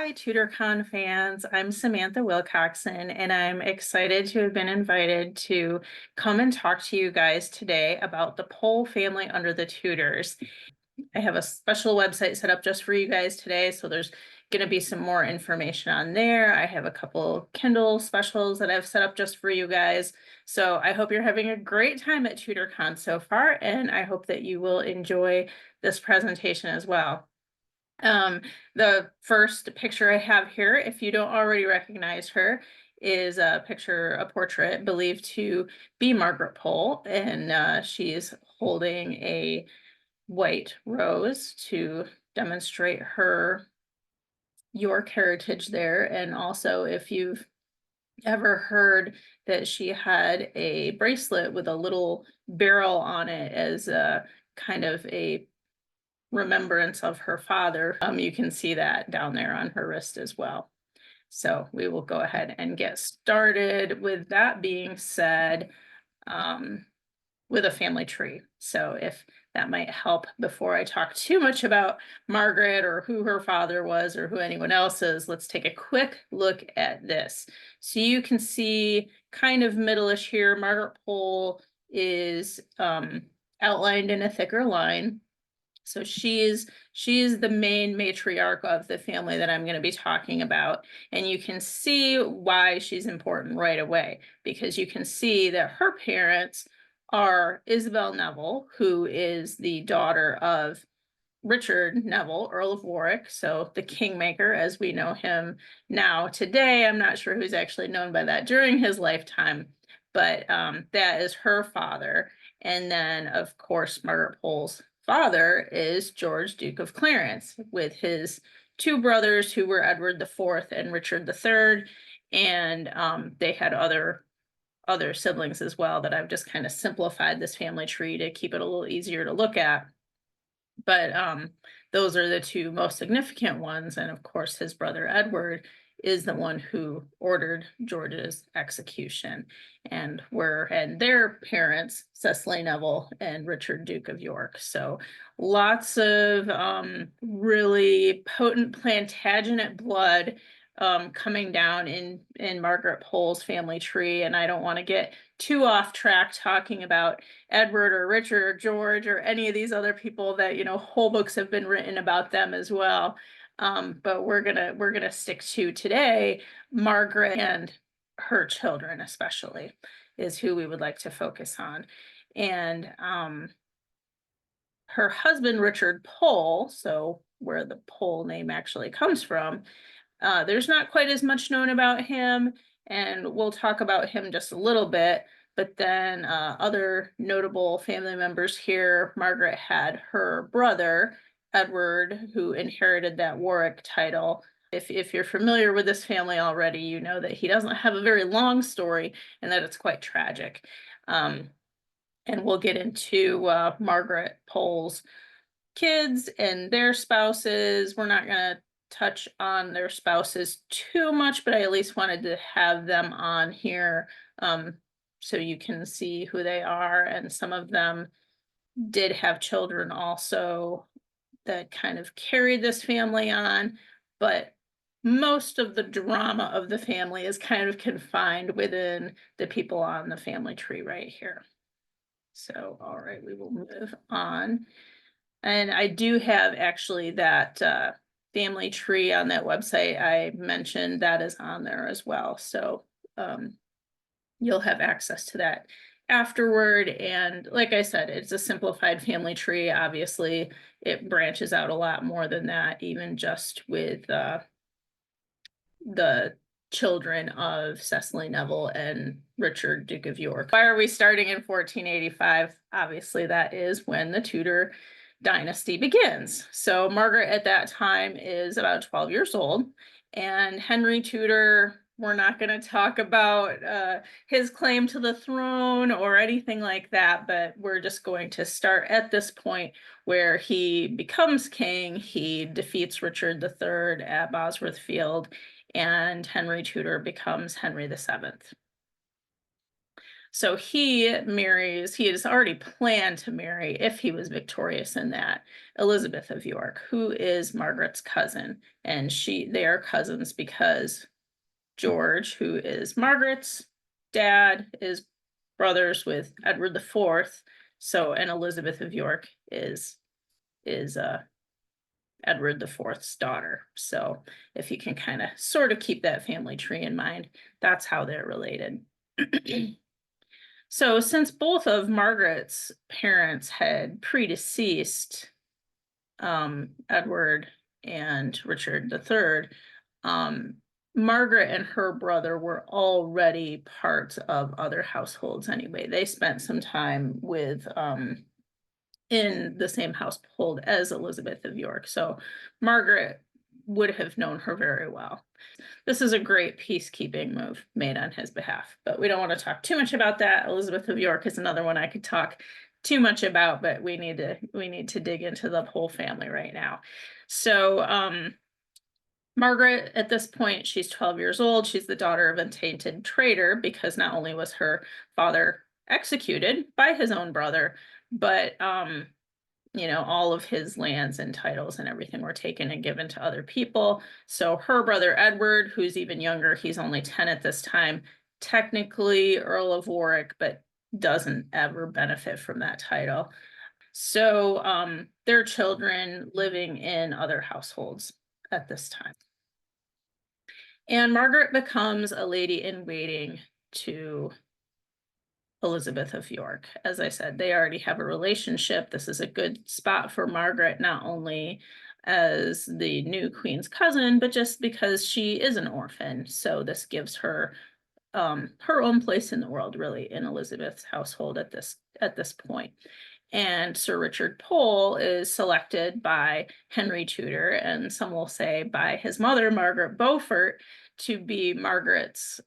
Hi, TutorCon fans. I'm Samantha Wilcoxon, and I'm excited to have been invited to come and talk to you guys today about the Pole family under the Tudors. I have a special website set up just for you guys today, so there's going to be some more information on there. I have a couple Kindle specials that I've set up just for you guys. So I hope you're having a great time at TutorCon so far, and I hope that you will enjoy this presentation as well. The first picture I have here, if you don't already recognize her, is a portrait believed to be Margaret Pole, and she's holding a white rose to demonstrate her York heritage there. And also, if you've ever heard that she had a bracelet with a little barrel on it as a kind of a remembrance of her father, you can see that down there on her wrist as well. So we will go ahead and get started. With that being said, with a family tree. So if that might help before I talk too much about Margaret or who her father was or who anyone else is, let's take a quick look at this. So you can see kind of middle-ish here, Margaret Pole is outlined in a thicker line. So she's the main matriarch of the family that I'm going to be talking about. And you can see why she's important right away, because you can see that her parents are Isabel Neville, who is the daughter of Richard Neville, Earl of Warwick, so the Kingmaker as we know him now today. I'm not sure who's actually known by that during his lifetime, but that is her father. And then, of course, Margaret Pole's father is George, Duke of Clarence, with his two brothers who were Edward IV and Richard III, and they had other siblings as well that I've just kind of simplified this family tree to keep it a little easier to look at. But those are the two most significant ones. And of course, his brother Edward is the one who ordered George's execution, and their parents, Cecily Neville and Richard, Duke of York. So lots of really potent Plantagenet blood coming down in Margaret Pole's family tree. And I don't want to get too off track talking about Edward or Richard or George or any of these other people that, whole books have been written about them as well. But we're gonna stick to today, Margaret and her children especially is who we would like to focus on. And her husband, Richard Pole, so where the Pole name actually comes from, there's not quite as much known about him, and we'll talk about him just a little bit. But then other notable family members here, Margaret had her brother, Edward, who inherited that Warwick title. If you're familiar with this family already, you know that he doesn't have a very long story and that it's quite tragic. And we'll get into Margaret Pole's kids and their spouses. We're not going to touch on their spouses too much, but I at least wanted to have them on here so you can see who they are. And some of them did have children also that kind of carried this family on, but most of the drama of the family is kind of confined within the people on the family tree right here. So, all right, we will move on. And I do have actually that family tree on that website I mentioned, that is on there as well. So you'll have access to that afterward. And like I said, it's a simplified family tree. Obviously, it branches out a lot more than that, even just with the children of Cecily Neville and Richard, Duke of York. Why are we starting in 1485? Obviously, that is when the Tudor dynasty begins. So Margaret at that time is about 12 years old, and Henry Tudor, we're not going to talk about his claim to the throne or anything like that, but we're just going to start at this point where he becomes king. He defeats Richard III at Bosworth Field, and Henry Tudor becomes Henry VII. So he has already planned to marry, if he was victorious in that, Elizabeth of York, who is Margaret's cousin. And they are cousins because George, who is Margaret's dad, is brothers with Edward IV. So, and Elizabeth of York is Edward IV's daughter. So if you can kind of sort of keep that family tree in mind, that's how they're related. So since both of Margaret's parents had predeceased Edward and Richard III, Margaret and her brother were already part of other households anyway. They spent some time with in the same household as Elizabeth of York. So Margaret would have known her very well. This is a great peacekeeping move made on his behalf, but we don't want to talk too much about that. Elizabeth of York is another one I could talk too much about, but we need to dig into the whole family right now. So Margaret, at this point, she's 12 years old. She's the daughter of a tainted traitor because not only was her father executed by his own brother, but all of his lands and titles and everything were taken and given to other people. So her brother Edward, who's even younger, he's only 10 at this time, technically Earl of Warwick, but doesn't ever benefit from that title. So their children living in other households at this time. And Margaret becomes a lady in waiting to Elizabeth of York. As I said, they already have a relationship. This is a good spot for Margaret, not only as the new queen's cousin, but just because she is an orphan. So this gives her her own place in the world, really, in Elizabeth's household at this point. And Sir Richard Pole is selected by Henry Tudor, and some will say by his mother, Margaret Beaufort, to be Margaret's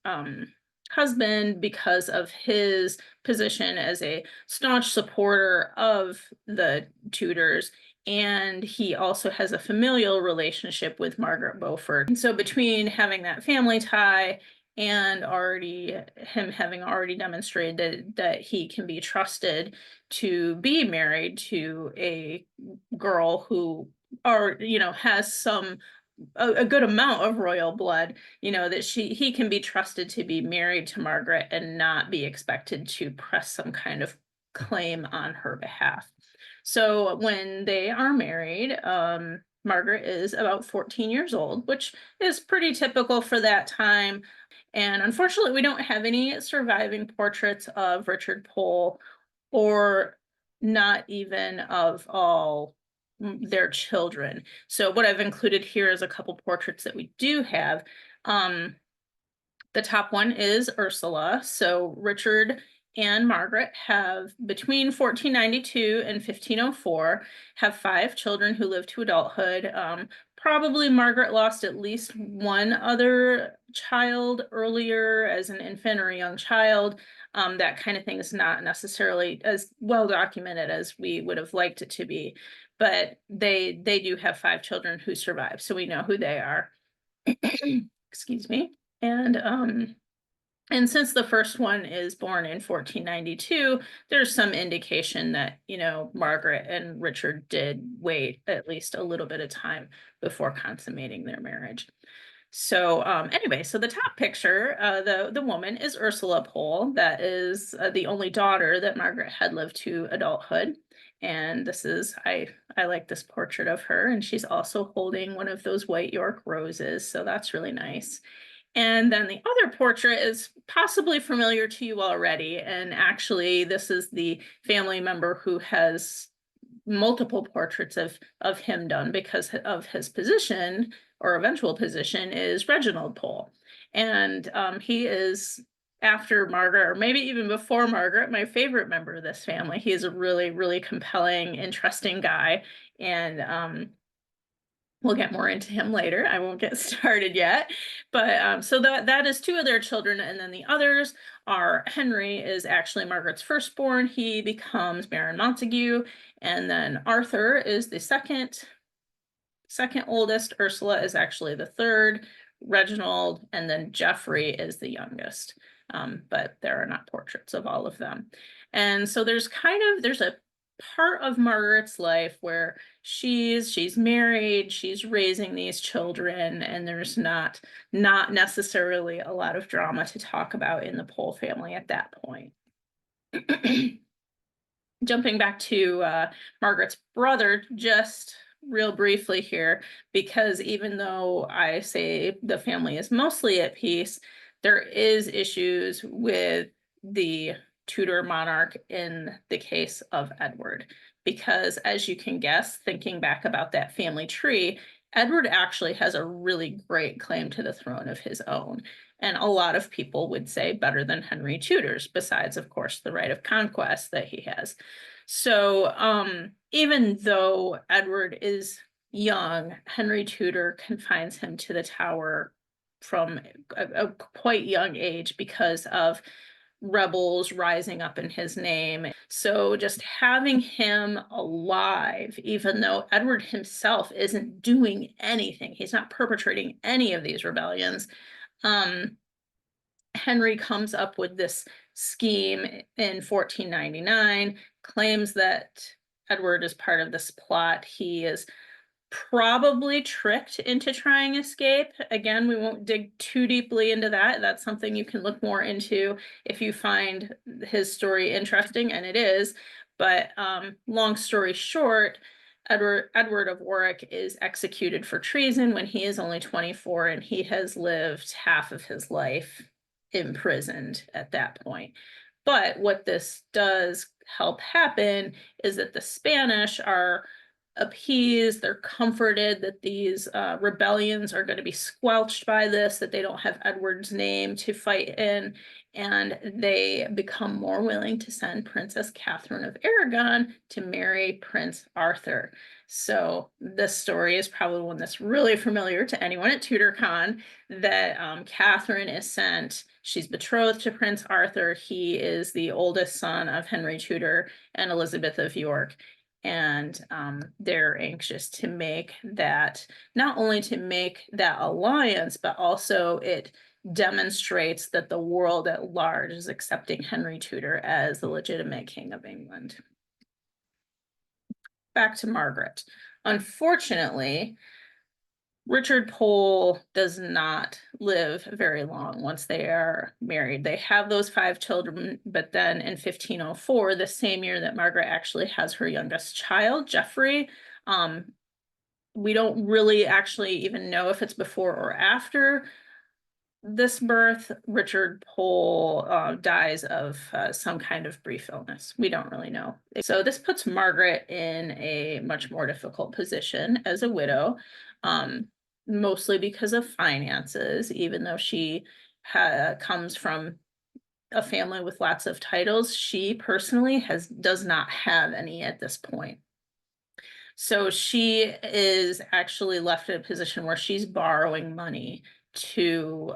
husband because of his position as a staunch supporter of the Tudors. And he also has a familial relationship with Margaret Beaufort. And so between having that family tie and him having already demonstrated that he can be trusted to be married to a girl who has a good amount of royal blood, that he can be trusted to be married to Margaret and not be expected to press some kind of claim on her behalf. So when they are married, Margaret is about 14 years old, which is pretty typical for that time. And unfortunately, we don't have any surviving portraits of Richard Pole, or not even of all their children. So what I've included here is a couple portraits that we do have. The top one is Ursula. So Richard and Margaret have, between 1492 and 1504, have 5 children who live to adulthood. Probably Margaret lost at least one other child earlier as an infant or a young child. That kind of thing is not necessarily as well documented as we would have liked it to be, but they do have 5 children who survive, so we know who they are. Excuse me. And since the first one is born in 1492, there's some indication that, Margaret and Richard did wait at least a little bit of time before consummating their marriage. So anyway, so the top picture, the woman is Ursula Pole. That is the only daughter that Margaret had lived to adulthood. And I like this portrait of her, and she's also holding one of those white York roses. So that's really nice. And then the other portrait is possibly familiar to you already. And actually, this is the family member who has multiple portraits of him done because of his position, or eventual position, is Reginald Pole. And he is, after Margaret, or maybe even before Margaret, my favorite member of this family. He is a really, really compelling, interesting guy. And we'll get more into him later. I won't get started yet. But so that is 2 of their children. And then the others are, Henry is actually Margaret's firstborn. He becomes Baron Montague. And then Arthur is the second oldest. Ursula is actually the third. Reginald, and then Geoffrey is the youngest. but there are not portraits of all of them. And so there's a part of Margaret's life where she's married, she's raising these children, and there's not necessarily a lot of drama to talk about in the Pole family at that point. Jumping back to Margaret's brother, just real briefly here, because even though I say the family is mostly at peace, there is issues with the Tudor monarch in the case of Edward. Because as you can guess, thinking back about that family tree, Edward actually has a really great claim to the throne of his own. And a lot of people would say better than Henry Tudor's, besides, of course, the right of conquest that he has. So even though Edward is young, Henry Tudor confines him to the Tower from a quite young age because of rebels rising up in his name. So just having him alive, even though Edward himself isn't doing anything, he's not perpetrating any of these rebellions, Henry comes up with this scheme in 1499, claims that Edward is part of this plot. He is probably tricked into trying escape. Again, we won't dig too deeply into that. That's something you can look more into if you find his story interesting, and it is. But long story short, Edward of Warwick is executed for treason when he is only 24, and he has lived half of his life imprisoned at that point. But what this does help happen is that the Spanish are appeased, they're comforted that these rebellions are going to be squelched by this, that they don't have Edward's name to fight in, and they become more willing to send Princess Catherine of Aragon to marry Prince Arthur. So this story is probably one that's really familiar to anyone at TudorCon, that Catherine is sent. She's betrothed to Prince Arthur. He is the oldest son of Henry Tudor and Elizabeth of York. And they're anxious to make that, not only to make that alliance, but also it demonstrates that the world at large is accepting Henry Tudor as the legitimate king of England. Back to Margaret. Unfortunately, Richard Pole does not live very long once they are married. They have those 5 children, but then in 1504, the same year that Margaret actually has her youngest child, Geoffrey, we don't really actually even know if it's before or after this birth, Richard Pole dies of some kind of brief illness. We don't really know. So this puts Margaret in a much more difficult position as a widow, mostly because of finances, even though she comes from a family with lots of titles. She personally does not have any at this point. So she is actually left in a position where she's borrowing money to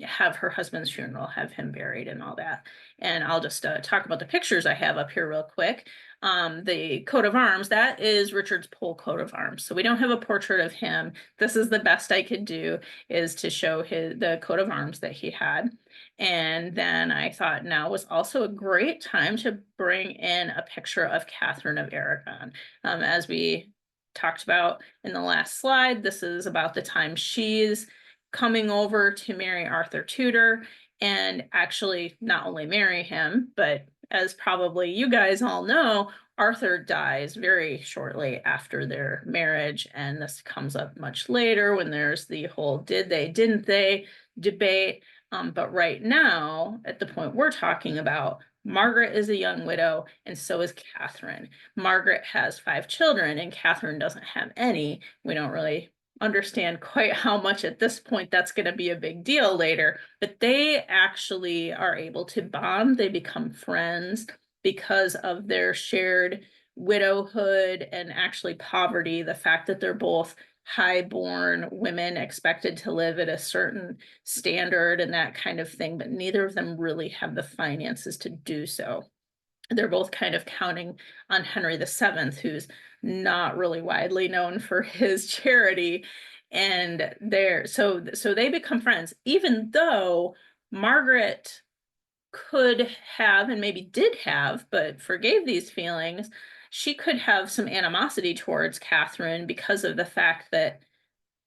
have her husband's funeral, have him buried and all that. And I'll just talk about the pictures I have up here real quick. The coat of arms, that is Richard's Pole coat of arms. So we don't have a portrait of him. This is the best I could do, is to show the coat of arms that he had. And then I thought now was also a great time to bring in a picture of Catherine of Aragon. As we talked about in the last slide, this is about the time she's coming over to marry Arthur Tudor, and actually not only marry him, but as probably you guys all know, Arthur dies very shortly after their marriage, and this comes up much later when there's the whole did they, didn't they debate. But right now, at the point we're talking about, Margaret is a young widow, and so is Catherine. Margaret has 5 children, and Catherine doesn't have any. We don't really understand quite how much at this point that's going to be a big deal later, but they actually are able to bond. They become friends because of their shared widowhood and actually poverty, the fact that they're both high-born women expected to live at a certain standard and that kind of thing, but neither of them really have the finances to do so. They're both kind of counting on Henry VII, who's not really widely known for his charity. And so they become friends, even though Margaret could have, and maybe did have, but forgave these feelings. She could have some animosity towards Catherine because of the fact that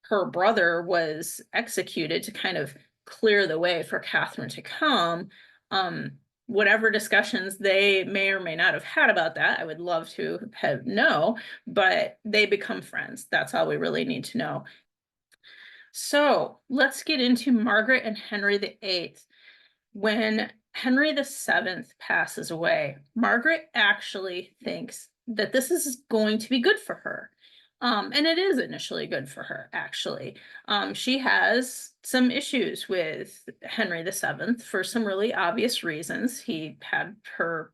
her brother was executed to kind of clear the way for Catherine to come. Um, whatever discussions they may or may not have had about that, I would love to have know, but they become friends. That's all we really need to know. So let's get into Margaret and Henry VIII. When Henry VII passes away, Margaret actually thinks that this is going to be good for her. And it is initially good for her, actually. She has some issues with Henry VII for some really obvious reasons. He had her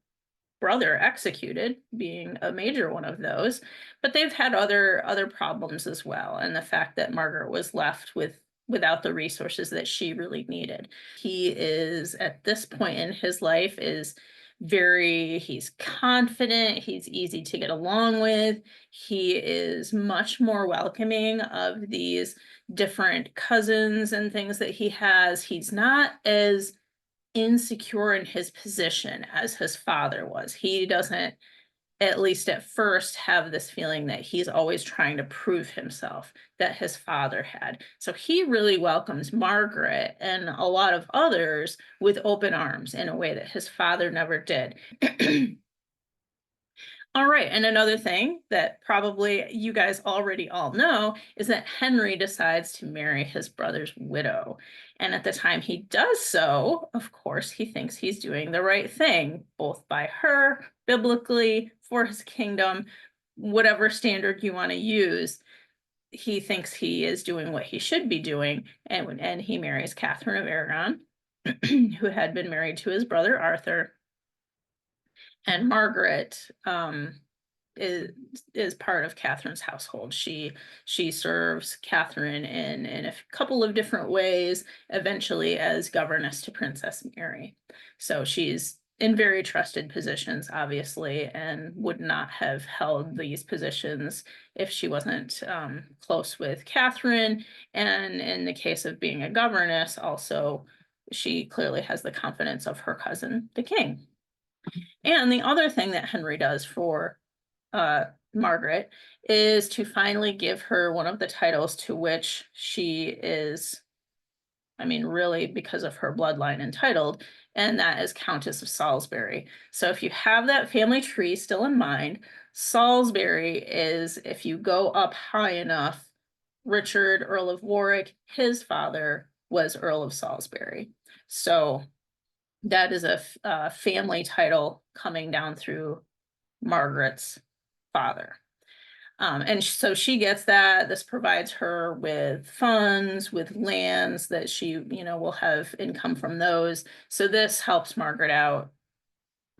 brother executed, being a major one of those, but they've had other problems as well, and the fact that Margaret was left without the resources that she really needed. He is at this point in his life is he's confident, he's easy to get along with, he is much more welcoming of these different cousins and things that he has. He's not as insecure in his position as his father was. He doesn't, at least at first, have this feeling that he's always trying to prove himself that his father had. So he really welcomes Margaret and a lot of others with open arms in a way that his father never did. All right, and another thing that probably you guys already all know is that Henry decides to marry his brother's widow. And at the time he does so, of course, he thinks he's doing the right thing, both by her, biblically, for his kingdom, whatever standard you want to use. He thinks he is doing what he should be doing, and he marries Catherine of Aragon, who had been married to his brother Arthur. And Margaret is part of Catherine's household. She serves Catherine in a couple of different ways, eventually as governess to Princess Mary. So she's in very trusted positions, obviously, and would not have held these positions if she wasn't close with Catherine. And in the case of being a governess, also, she clearly has the confidence of her cousin, the king. And the other thing that Henry does for Margaret is to finally give her one of the titles to which she is, I mean, really because of her bloodline entitled, and that is Countess of Salisbury. So if you have that family tree still in mind, Salisbury is, if you go up high enough, Richard, Earl of Warwick, his father was Earl of Salisbury. So that is a family title coming down through Margaret's father. And so she gets that. This provides her with funds, with lands that she, will have income from those. So this helps Margaret out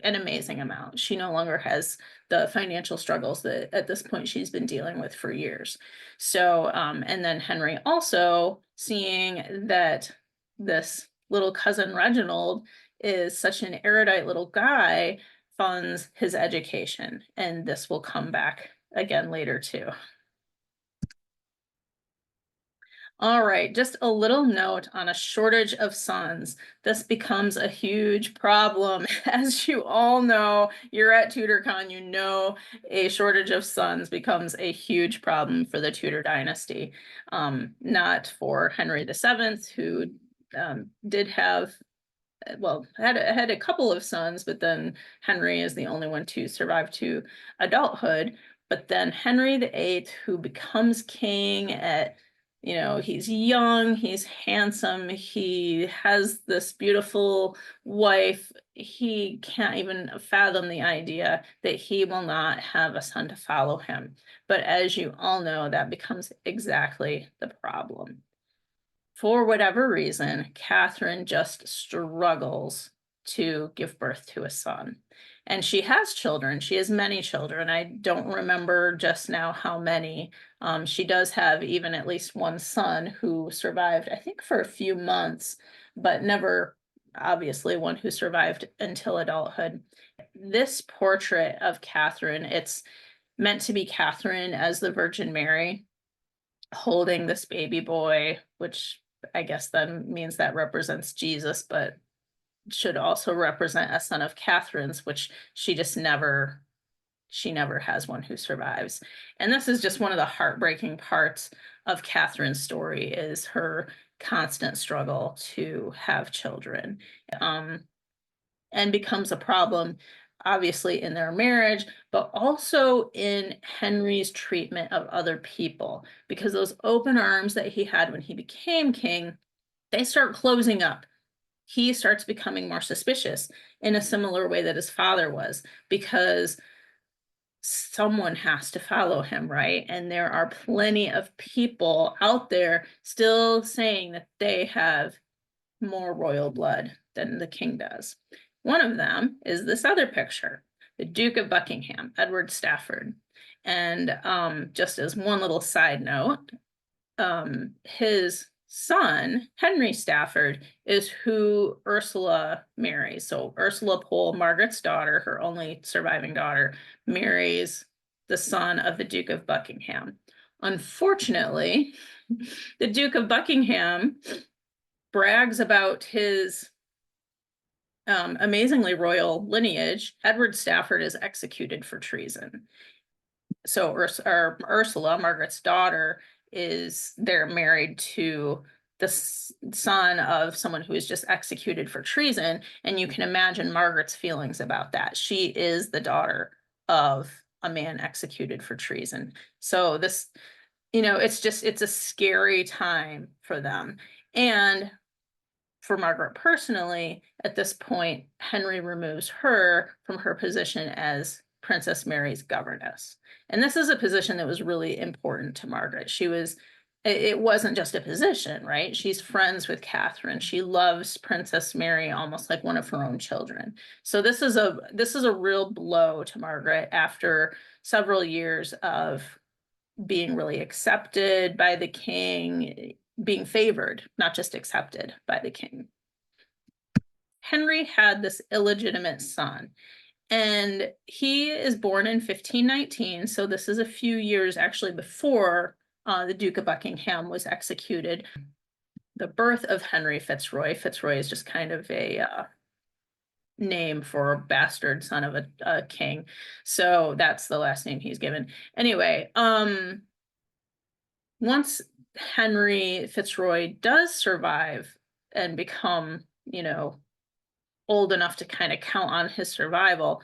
an amazing amount. She no longer has the financial struggles that at this point she's been dealing with for years. So, and then Henry also seeing that this little cousin Reginald is such an erudite little guy, funds his education. And this will come back again later too. All right, just a little note on a shortage of sons. This becomes a huge problem. As you all know, you're at TutorCon, you know a shortage of sons becomes a huge problem for the Tudor dynasty. Not for Henry VII, who did have, well, had a couple of sons, but then Henry is the only one to survive to adulthood. But then Henry VIII, who becomes king at, he's young, he's handsome, he has this beautiful wife. He can't even fathom the idea that he will not have a son to follow him. But as you all know, that becomes exactly the problem. For whatever reason, Catherine just struggles to give birth to a son. And she has children. She has many children. I don't remember just now how many. She does have even at least one son who survived, I think, for a few months, but never, obviously, one who survived until adulthood. This portrait of Catherine, it's meant to be Catherine as the Virgin Mary holding this baby boy, which I guess that means that represents Jesus, but should also represent a son of Catherine's, which she never has one who survives. And this is just one of the heartbreaking parts of Catherine's story, is her constant struggle to have children, and becomes a problem, obviously, in their marriage, but also in Henry's treatment of other people, because those open arms that he had when he became king, they start closing up. He starts becoming more suspicious in a similar way that his father was, because someone has to follow him, right? And there are plenty of people out there still saying that they have more royal blood than the king does. One of them is this other picture, the Duke of Buckingham, Edward Stafford. And just as one little side note, his son, Henry Stafford, is who Ursula marries. So Ursula Pole, Margaret's daughter, her only surviving daughter, marries the son of the Duke of Buckingham. Unfortunately, the Duke of Buckingham brags about his amazingly royal lineage. Edward Stafford is executed for treason. So Ursula, Margaret's daughter, they're married to the son of someone who is just executed for treason. And you can imagine Margaret's feelings about that. She is the daughter of a man executed for treason. So this, it's a scary time for them. And for Margaret personally, at this point, Henry removes her from her position as Princess Mary's governess. And this is a position that was really important to Margaret. It wasn't just a position, right? She's friends with Catherine. She loves Princess Mary almost like one of her own children. So this is a real blow to Margaret after several years of being really accepted by the king, being favored, not just accepted by the king. Henry had this illegitimate son, and he is born in 1519. So this is a few years actually before the Duke of Buckingham was executed. The birth of Henry Fitzroy. Fitzroy is just kind of a name for a bastard son of a king. So that's the last name he's given. Anyway, once Henry Fitzroy does survive and become, old enough to kind of count on his survival,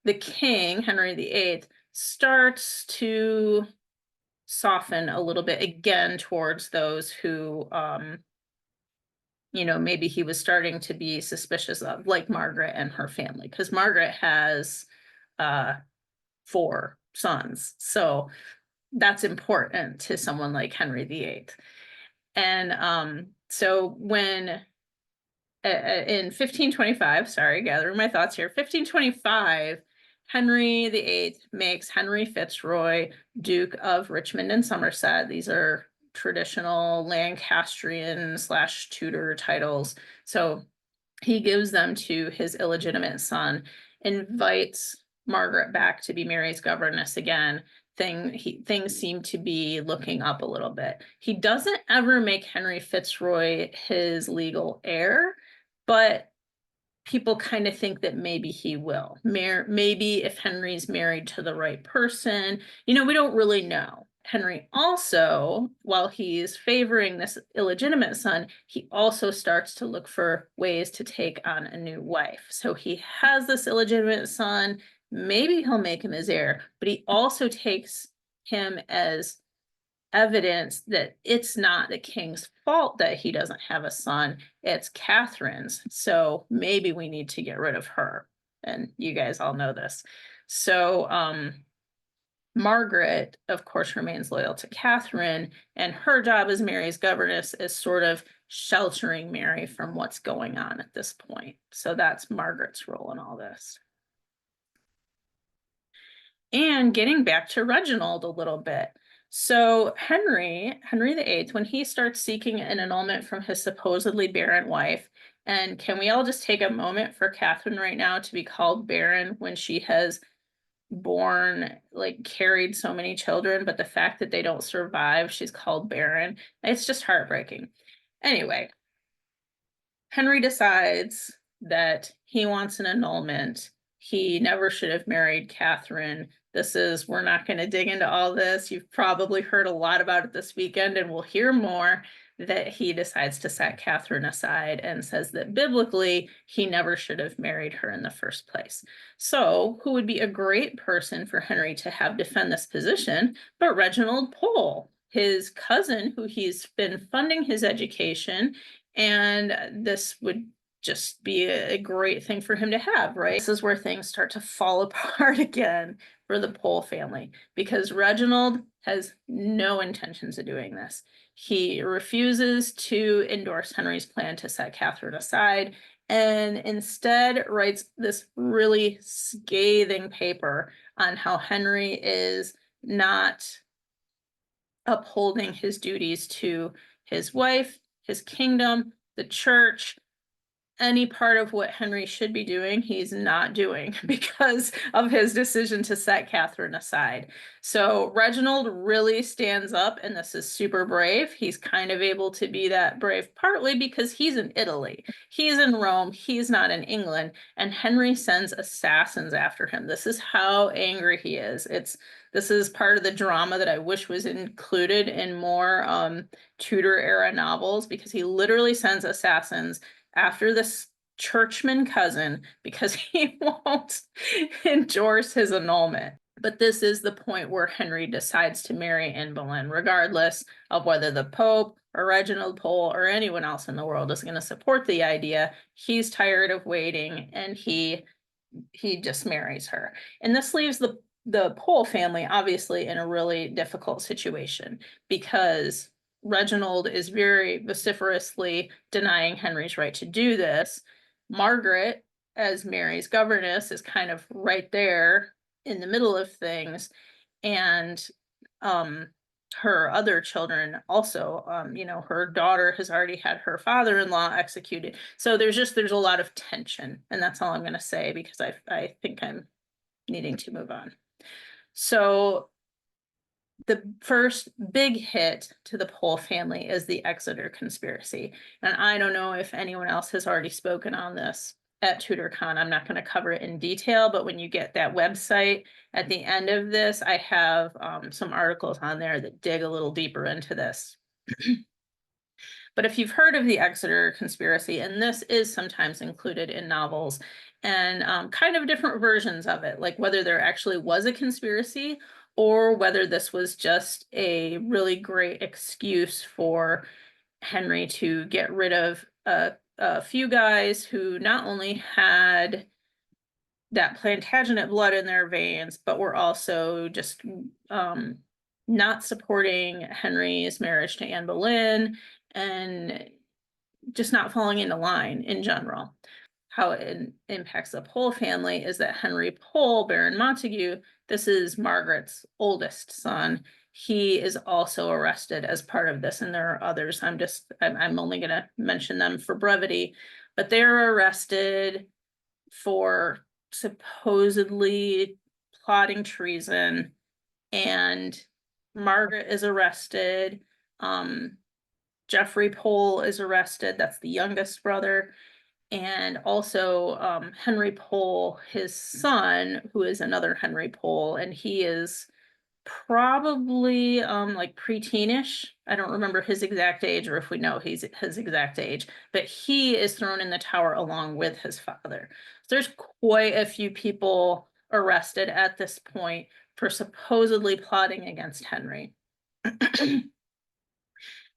the king, Henry VIII, starts to soften a little bit again towards those who, maybe he was starting to be suspicious of, like Margaret and her family, because Margaret has 4 sons. So that's important to someone like Henry VIII. And so when in 1525, sorry, gathering my thoughts here, 1525, Henry VIII makes Henry Fitzroy Duke of Richmond and Somerset. These are traditional Lancastrian / Tudor titles. So he gives them to his illegitimate son, invites Margaret back to be Mary's governess again. Things seem to be looking up a little bit. He doesn't ever make Henry Fitzroy his legal heir, but people kind of think that maybe he will. Maybe if Henry's married to the right person, we don't really know. Henry also, while he's favoring this illegitimate son, he also starts to look for ways to take on a new wife. So he has this illegitimate son, maybe he'll make him his heir, but he also takes him as evidence that it's not the king's fault that he doesn't have a son, it's Catherine's. So maybe we need to get rid of her. And you guys all know this. So Margaret, of course, remains loyal to Catherine, and her job as Mary's governess is sort of sheltering Mary from what's going on at this point. So that's Margaret's role in all this. And getting back to Reginald a little bit. So Henry VIII, when he starts seeking an annulment from his supposedly barren wife, and can we all just take a moment for Catherine right now to be called barren when she has carried so many children, but the fact that they don't survive, she's called barren. It's just heartbreaking. Anyway, Henry decides that he wants an annulment. He never should have married Catherine. We're not going to dig into all this. You've probably heard a lot about it this weekend, and we'll hear more. That he decides to set Catherine aside and says that biblically, he never should have married her in the first place. So, who would be a great person for Henry to have defend this position but Reginald Pole, his cousin, who he's been funding his education, and this would just be a great thing for him to have, right? This is where things start to fall apart again for the Pole family, because Reginald has no intentions of doing this. He refuses to endorse Henry's plan to set Catherine aside, and instead writes this really scathing paper on how Henry is not upholding his duties to his wife, his kingdom, the church. Any part of what Henry should be doing, he's not doing because of his decision to set Catherine aside. So Reginald really stands up, and this is super brave. He's kind of able to be that brave partly because he's in Italy. He's in Rome. He's not in England. And Henry sends assassins after him. This is how angry he is. This is part of the drama that I wish was included in more Tudor era novels, because he literally sends assassins after this churchman cousin because he won't endorse his annulment. But this is the point where Henry decides to marry Anne Boleyn, regardless of whether the Pope or Reginald Pole or anyone else in the world is going to support the idea. He's tired of waiting, and he just marries her. And this leaves the Pole family obviously in a really difficult situation, because Reginald is very vociferously denying Henry's right to do this. Margaret, as Mary's governess, is kind of right there in the middle of things. And her other children also, her daughter has already had her father-in-law executed. So there's a lot of tension, and that's all I'm going to say, because I think I'm needing to move on. So the first big hit to the Pole family is the Exeter conspiracy. And I don't know if anyone else has already spoken on this at TudorCon. I'm not going to cover it in detail, but when you get that website at the end of this, I have some articles on there that dig a little deeper into this. But if you've heard of the Exeter conspiracy, and this is sometimes included in novels, and kind of different versions of it, like whether there actually was a conspiracy or whether this was just a really great excuse for Henry to get rid of a few guys who not only had that Plantagenet blood in their veins, but were also just not supporting Henry's marriage to Anne Boleyn, and just not falling into line in general. How it impacts the Pole family is that Henry Pole, Baron Montague, this is Margaret's oldest son. He is also arrested as part of this, and there are others. I'm only going to mention them for brevity, but they're arrested for supposedly plotting treason, and Margaret is arrested. Geoffrey Pole is arrested. That's the youngest brother. And also Henry Pole, his son, who is another Henry Pole, and he is probably like preteenish. I don't remember his exact age, or if we know his exact age, but he is thrown in the tower along with his father. So there's quite a few people arrested at this point for supposedly plotting against Henry.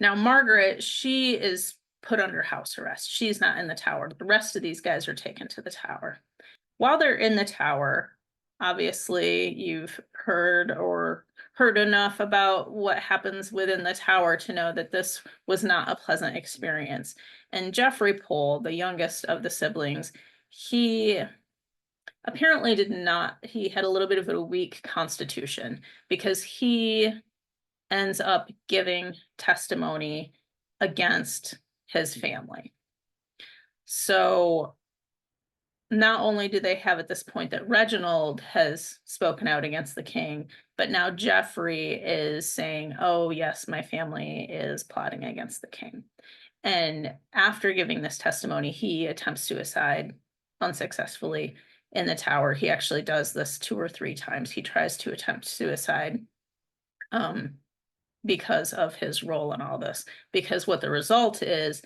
Now, Margaret, she is put under house arrest. She's not in the tower. The rest of these guys are taken to the tower. While they're in the tower, obviously you've heard enough about what happens within the tower to know that this was not a pleasant experience. And Geoffrey Pole, the youngest of the siblings, he apparently he had a little bit of a weak constitution, because he ends up giving testimony against his family. So not only do they have at this point that Reginald has spoken out against the king, but now Geoffrey is saying, oh, yes, my family is plotting against the king. And after giving this testimony, he attempts suicide unsuccessfully in the tower. He actually does this 2 or 3 times. He tries to attempt suicide because of his role in all this. Because what the result is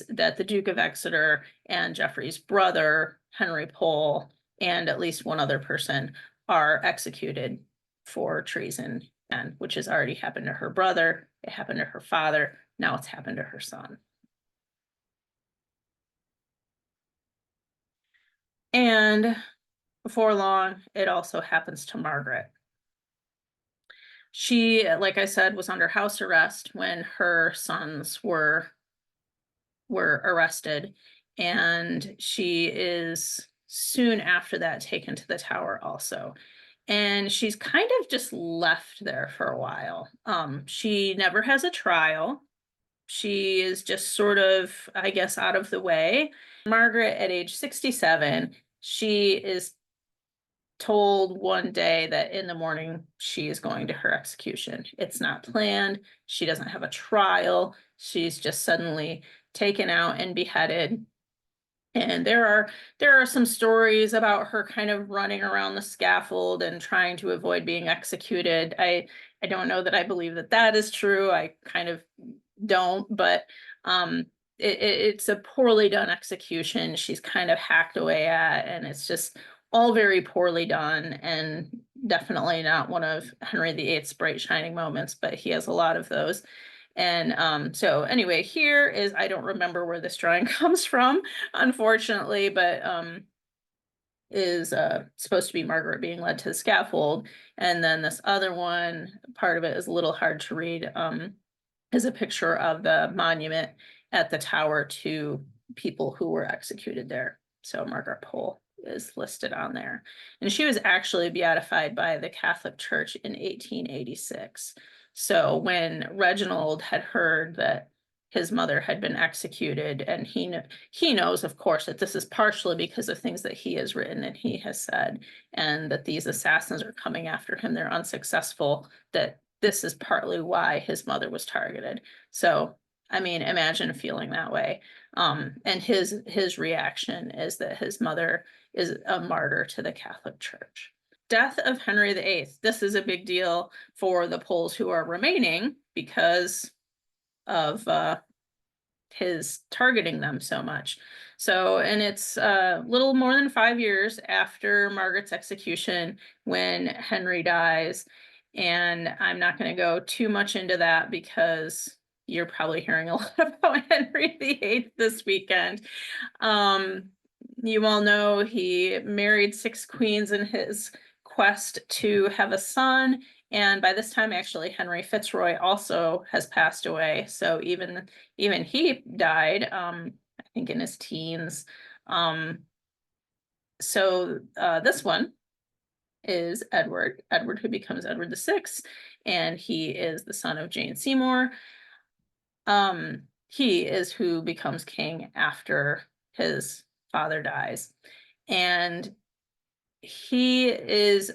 that the Duke of Exeter and Geoffrey's brother, Henry Pole, and at least one other person are executed for treason, and which has already happened to her brother, it happened to her father, now it's happened to her son. And before long, it also happens to Margaret. She, like I said, was under house arrest when her sons were arrested, and she is soon after that taken to the tower also. And she's kind of just left there for a while. She never has a trial. She is just sort of, I guess, out of the way. Margaret, at age 67, she is told one day that in the morning she is going to her execution. It's not planned. She doesn't have a trial. She's just suddenly taken out and beheaded. And there are some stories about her kind of running around the scaffold and trying to avoid being executed. I don't know that I believe that that is true. I kind of don't, but it's a poorly done execution. She's kind of hacked away at, and it's just all very poorly done, and definitely not one of Henry VIII's bright shining moments, but he has a lot of those. And so anyway, here is, I don't remember where this drawing comes from, unfortunately, but is supposed to be Margaret being led to the scaffold. And then this other one, part of it is a little hard to read, is a picture of the monument at the tower to people who were executed there. So Margaret Pole is listed on there. And she was actually beatified by the Catholic Church in 1886. So when Reginald had heard that his mother had been executed, and he knows, of course, that this is partially because of things that he has written and he has said, and that these assassins are coming after him, they're unsuccessful, that this is partly why his mother was targeted. So, I mean, imagine feeling that way. And his reaction is that his mother is a martyr to the Catholic Church. Death of Henry VIII. This is a big deal for the Poles who are remaining because of his targeting them so much. So, and it's a little more than 5 years after Margaret's execution when Henry dies. And I'm not going to go too much into that because you're probably hearing a lot about Henry VIII this weekend. You all know he married 6 queens in his quest to have a son. And by this time, actually, Henry Fitzroy also has passed away. So even he died, I think in his teens. This one is Edward, who becomes Edward VI, and he is the son of Jane Seymour. He is who becomes king after his father dies. And he is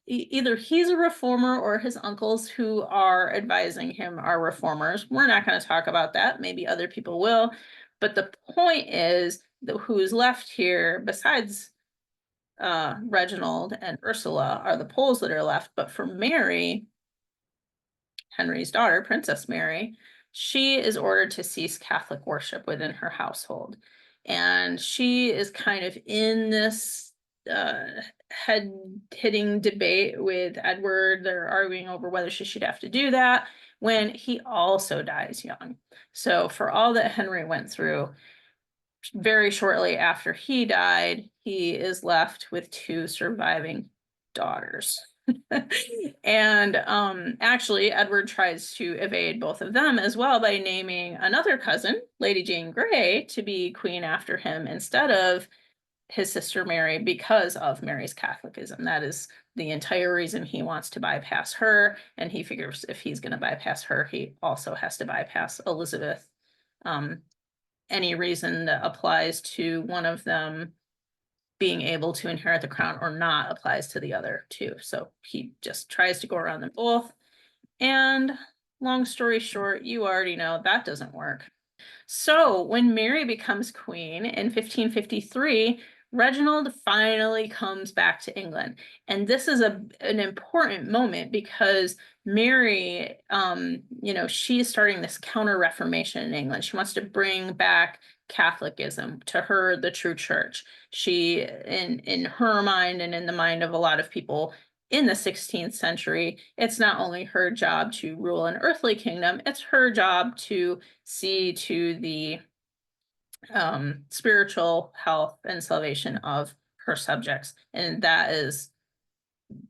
either he's a reformer or his uncles who are advising him are reformers. We're not going to talk about that. Maybe other people will. But the point is that who's left here besides Reginald and Ursula are the Poles that are left. But for Mary, Henry's daughter, Princess Mary, she is ordered to cease Catholic worship within her household. And she is kind of in this head-hitting debate with Edward. They're arguing over whether she should have to do that when he also dies young. So for all that Henry went through, very shortly after he died, he is left with 2 surviving daughters. And actually, Edward tries to evade both of them as well by naming another cousin, Lady Jane Grey, to be queen after him instead of his sister Mary, because of Mary's Catholicism. That is the entire reason he wants to bypass her, and he figures if he's going to bypass her, he also has to bypass Elizabeth, any reason that applies to one of them being able to inherit the crown or not applies to the other two. So he just tries to go around them both. And long story short, you already know that doesn't work. So when Mary becomes queen in 1553, Reginald finally comes back to England. And this is an important moment because Mary, she's starting this counter-reformation in England. She wants to bring back Catholicism, to her, the true church. She, in her mind and in the mind of a lot of people in the 16th century, it's not only her job to rule an earthly kingdom, it's her job to see to the spiritual health and salvation of her subjects. And that is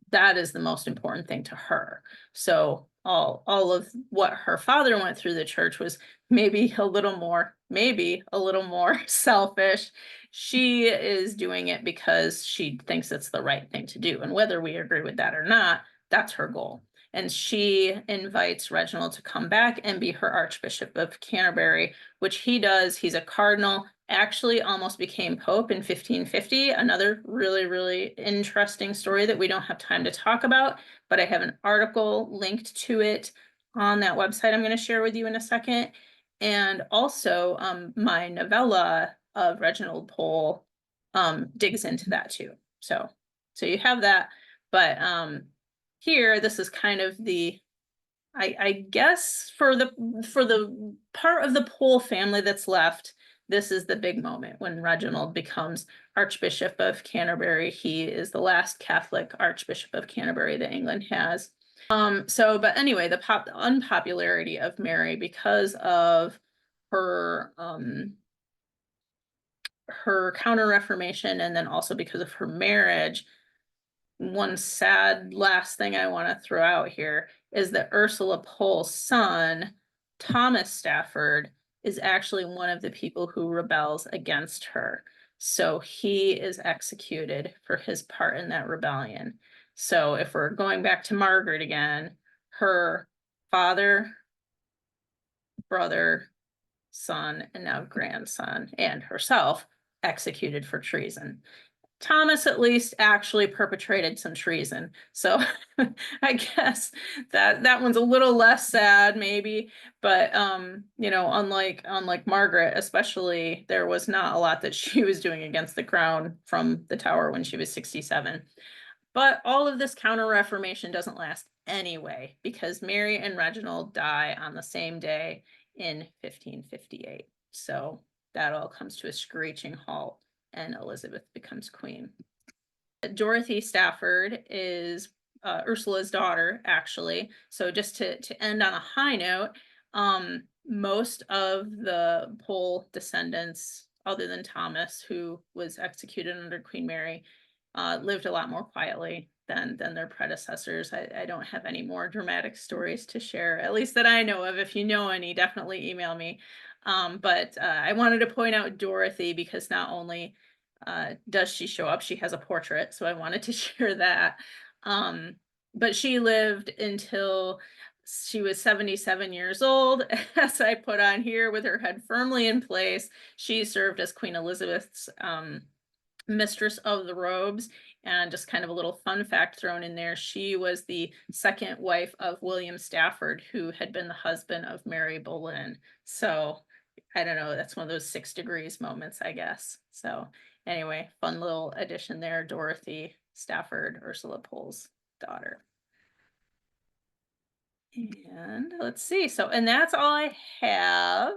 the most important thing to her. So all of what her father went through the church was maybe a little more selfish. She is doing it because she thinks it's the right thing to do. And whether we agree with that or not, that's her goal. And she invites Reginald to come back and be her Archbishop of Canterbury, which he does. He's a cardinal, actually almost became Pope in 1550. Another really, really interesting story that we don't have time to talk about, but I have an article linked to it on that website I'm going to share with you in a second. And also my novella of Reginald Pole digs into that too. So you have that, but here, this is kind of the, I guess for the part of the Pole family that's left, this is the big moment when Reginald becomes Archbishop of Canterbury. He is the last Catholic Archbishop of Canterbury that England has. But anyway, the unpopularity of Mary because of her her counter-reformation, and then also because of her marriage. One sad last thing I want to throw out here is that Ursula Pole's son, Thomas Stafford, is actually one of the people who rebels against her. So he is executed for his part in that rebellion. So if we're going back to Margaret again, her father, brother, son, and now grandson, and herself executed for treason. Thomas at least actually perpetrated some treason. So I guess that one's a little less sad maybe, but unlike Margaret especially, there was not a lot that she was doing against the crown from the Tower when she was 67. But all of this counter-reformation doesn't last anyway, because Mary and Reginald die on the same day in 1558. So that all comes to a screeching halt, and Elizabeth becomes queen. Dorothy Stafford is Ursula's daughter, actually. So just to end on a high note, most of the Pole descendants, other than Thomas, who was executed under Queen Mary, lived a lot more quietly than their predecessors. I don't have any more dramatic stories to share, at least that I know of. If you know any, definitely email me. But I wanted to point out Dorothy because not only does she show up, she has a portrait, so I wanted to share that. But she lived until she was 77 years old, as I put on here, with her head firmly in place. She served as Queen Elizabeth's mistress of the robes. And just kind of a little fun fact thrown in there, she was the second wife of William Stafford, who had been the husband of Mary Boleyn. So I don't know, that's one of those 6 degrees moments, I guess. So anyway, fun little addition there. Dorothy Stafford, Ursula Pole's daughter. And let's see. So, and that's all I have.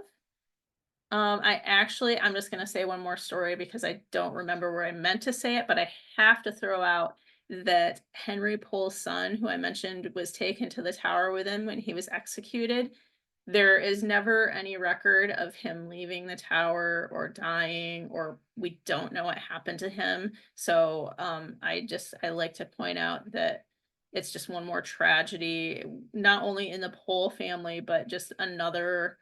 I'm just going to say one more story because I don't remember where I meant to say it, but I have to throw out that Henry Pole's son, who I mentioned was taken to the Tower with him when he was executed, there is never any record of him leaving the Tower or dying, or we don't know what happened to him. So I like to point out that it's just one more tragedy, not only in the Pole family, but just another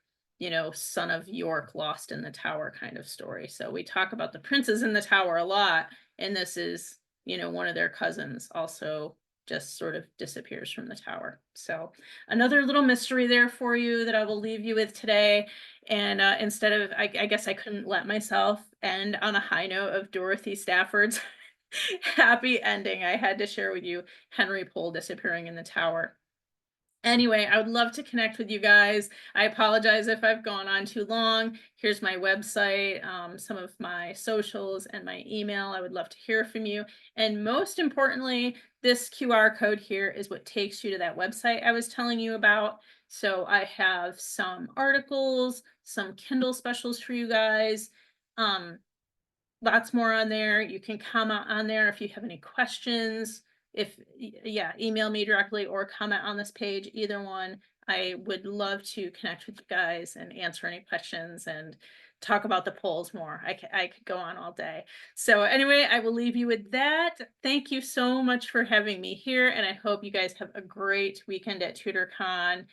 son of York lost in the Tower kind of story. So we talk about the princes in the Tower a lot, and this is, one of their cousins also just sort of disappears from the tower. So another little mystery there for you that I will leave you with today. And instead of, I guess I couldn't let myself end on a high note of Dorothy Stafford's happy ending. I had to share with you Henry Pole disappearing in the tower. Anyway, I would love to connect with you guys. I apologize if I've gone on too long. Here's my website, some of my socials, and my email. I would love to hear from you. And most importantly, this QR code here is what takes you to that website I was telling you about. So I have some articles, some Kindle specials for you guys. Lots more on there. You can comment on there if you have any questions. Yeah, email me directly or comment on this page, either one. I would love to connect with you guys and answer any questions and talk about the polls more. I could go on all day. So anyway, I will leave you with that. Thank you so much for having me here, and I hope you guys have a great weekend at TutorCon.